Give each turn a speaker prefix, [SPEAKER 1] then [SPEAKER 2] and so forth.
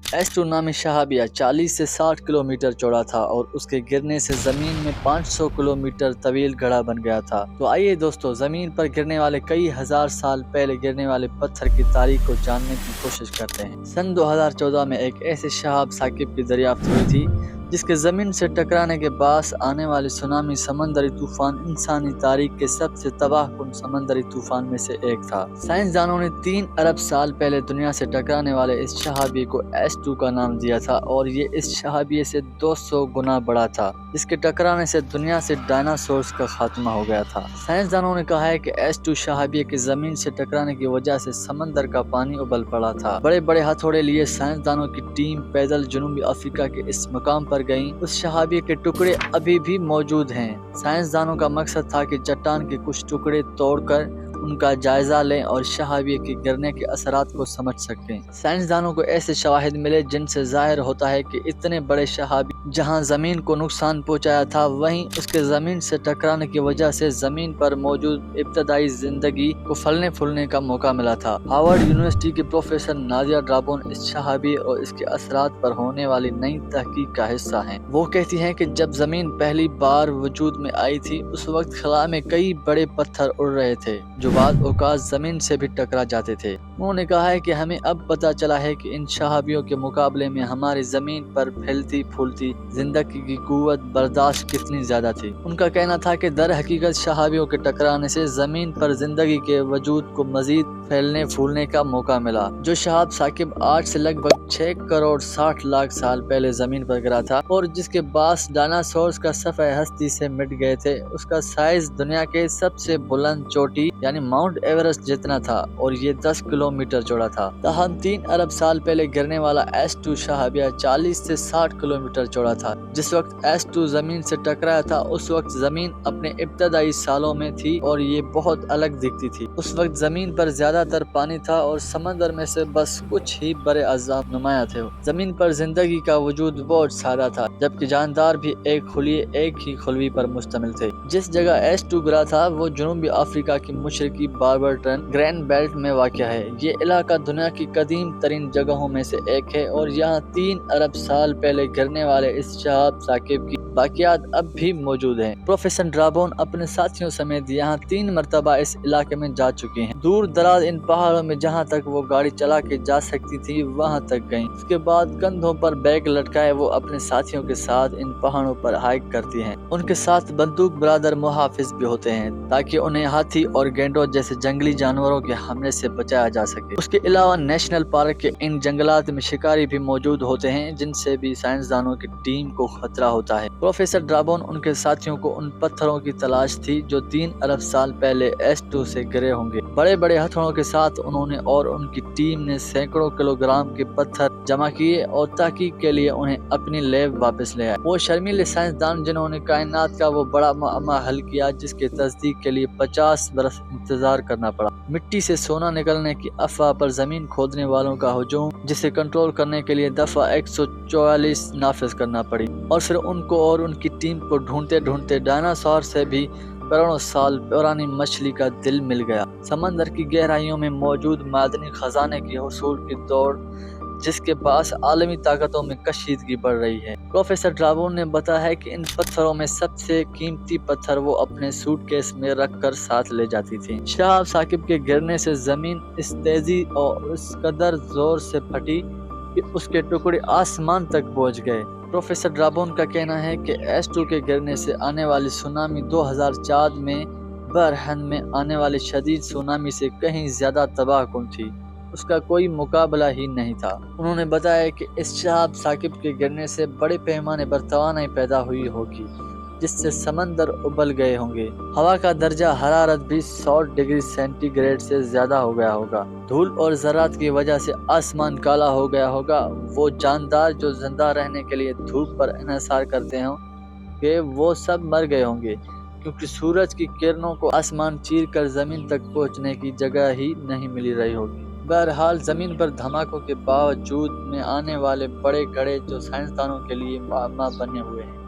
[SPEAKER 1] S2 नामी शहाबिया 40 से 60 kilometre चौड़ा था और उसके गिरने से जमीन में 500 किलोमीटर तवील गड्ढा बन गया था। तो आइए दोस्तों, जमीन पर गिरने वाले कई हजार साल पहले गिरने वाले पत्थर की तारीख को जानने की कोशिश करते हैं। सन 2014 में एक ऐसे शहाब साकिब की दरियाफ्त हुई थी जिसके जमीन से टकराने के बाद आने वाले सुनामी समंदरी तूफान इंसानी तारीख के सबसे तबाहकुन समंदरी तूफान में से एक था। साइंसदानों ने 3 अरब साल पहले दुनिया से टकराने वाले इस शहाबिये को S2 का नाम दिया था और ये इस शहाबिये से 200 गुना बड़ा था, जिसके टकराने से दुनिया से डायनासोर्स का खात्मा हो गया था। साइंसदानों ने कहा है कि S2 शहाबिये के जमीन से टकराने की वजह से समंदर का पानी उबल पड़ा था। बड़े बड़े हथौड़े लिए साइंसदानों की टीम पैदल जनूबी अफ्रीका के इस मकाम पर गई। उस शहाबिये के टुकड़े अभी भी मौजूद हैं। साइंसदानों का मकसद था कि चट्टान के कुछ टुकड़े तोड़कर उनका जायजा लें और शहाबिये के गिरने के असरात को समझ सकें। साइंसदानों को ऐसे शवाहिद मिले जिनसे जाहिर होता है कि इतने बड़े शहाबी जहां जमीन को नुकसान पहुंचाया था, वहीं उसके जमीन से टकराने की वजह से जमीन पर मौजूद इब्तदाई जिंदगी को फलने फूलने का मौका मिला था। हार्वर्ड यूनिवर्सिटी के प्रोफेसर नादिया ड्राबोन इस शहाबिये और इसके असरात पर होने वाली नई तहकीक का हिस्सा हैं। वो कहती हैं कि जब जमीन पहली बार वजूद में आई थी, उस वक्त खला में कई बड़े पत्थर उड़ रहे थे जो बाद औकात जमीन से भी टकरा जाते थे। उन्होंने कहा है कि हमें अब पता चला है कि इन शहाबियों के मुकाबले में हमारी जमीन पर फैलती फूलती जिंदगी की कुव्वत बर्दाश्त कितनी ज्यादा थी। उनका कहना था कि दर हकीकत शहाबियों के टकराने से जमीन पर जिंदगी के वजूद को मजीद फैलने फूलने का मौका मिला। जो शहाब साकिब आज से लगभग 6 करोड़ 60 लाख साल पहले जमीन पर गिरा था और जिसके बास डायनासोर्स का सफे हस्ती से मिट गए थे, उसका साइज दुनिया के सबसे बुलंद चोटी यानी माउंट एवरेस्ट जितना था और ये 10 किलोमीटर चौड़ा था। ताहम 3 अरब साल पहले गिरने वाला S2 शहाबिया 40 से 60 किलोमीटर चौड़ा था। जिस वक्त S2 जमीन से टकराया था, उस वक्त जमीन अपने इब्तदाई सालों में थी और ये बहुत अलग दिखती थी। उस वक्त जमीन पर ज्यादातर पानी था और समंदर में से बस कुछ ही बड़े अज़ाब नुमाया थे। जमीन पर जिंदगी का वजूद बहुत सादा था, जबकि जानदार भी एक ही खुलवी पर मुश्तमिल थे। जिस जगह S2 गिरा था वो जनूबी अफ्रीका की मशरकी बारबरटन ग्रैंड बेल्ट में वाक़या है। ये इलाका दुनिया की कदीम तरीन जगहों में से एक है और यहाँ 3 अरब साल पहले गिरने वाले इस शहाब साकिब की बाकियात अब भी मौजूद हैं। प्रोफेसर ड्राबोन अपने साथियों समेत यहाँ 3 मरतबा इस इलाके में जा चुके हैं। दूर दराज इन पहाड़ों में जहाँ तक वो गाड़ी चला के जा सकती थी वहाँ तक गयी। उसके बाद कंधों पर बैग लटकाए वो अपने साथियों के साथ इन पहाड़ों पर हाइक करती हैं। उनके साथ बंदूक बरादर मुहाफिज भी होते हैं ताकि उन्हें हाथी और गेंडों जैसे जंगली जानवरों के हमले से बचाया जा सके। उसके अलावा नेशनल पार्क के इन जंगलात में शिकारी भी मौजूद होते हैं जिनसे भी साइंसदानों की टीम को खतरा होता है। प्रोफेसर ड्राबोन उनके साथियों को उन पत्थरों की तलाश थी जो 3 अरब साल पहले S2 से गिरे होंगे। बड़े बड़े हथौड़ों के साथ उन्होंने और उनकी टीम ने सैकड़ों किलोग्राम के पत्थर जमा किए और तहकीक के लिए उन्हें अपनी लैब वापस ले आए। वो शर्मीले साइंसदान जिन्होंने कायनात का वो बड़ा मामला हल किया जिसके तस्दीक के लिए 50 बरस इंतजार करना पड़ा। मिट्टी से सोना निकलने की अफवाह पर जमीन खोदने वालों का हुजूम, जिसे कंट्रोल करने के लिए दफा 144 नाफिज करना पड़ी और फिर उनको और उनकी टीम को ढूंढते ढूंढते डायनासोर से भी करोड़ों साल पुरानी मछली का दिल मिल गया। समंदर की गहराइयों में मौजूद मादनी खजाने की हुसूल की दौड़ जिसके पास आलमी ताकतों में कशीदगी बढ़ रही है। प्रोफेसर ड्राबोन ने बताया है कि इन पत्थरों में सबसे कीमती पत्थर वो अपने सूटकेस में रखकर साथ ले जाती थी। शहाब साकिब के गिरने से जमीन इस तेजी और इस कदर जोर से फटी कि उसके टुकड़े आसमान तक पहुंच गए। प्रोफेसर ड्राबोन का कहना है कि S2 के गिरने से आने वाली सुनामी 2004 में बरहन में आने वाली शदीद सुनामी से कहीं ज्यादा तबाहकुन थी। उसका कोई मुकाबला ही नहीं था। उन्होंने बताया कि इस शहाब साकिब के गिरने से बड़े पैमाने पर तवानाई पैदा हुई होगी जिससे समंदर उबल गए होंगे। हवा का दर्जा हरारत भी 100 डिग्री सेंटीग्रेड से ज्यादा हो गया होगा। धूल और ज़रात की वजह से आसमान काला हो गया होगा। वो जानदार जो जिंदा रहने के लिए धूप पर इन्हिसार करते हों कि वो सब मर गए होंगे क्योंकि सूरज की किरणों को आसमान चीर कर जमीन तक पहुंचने की जगह ही नहीं मिल रही होगी। बहरहाल जमीन पर धमाकों के बावजूद में आने वाले बड़े गड़े जो साइंसदानों के लिए मामा बने हुए हैं।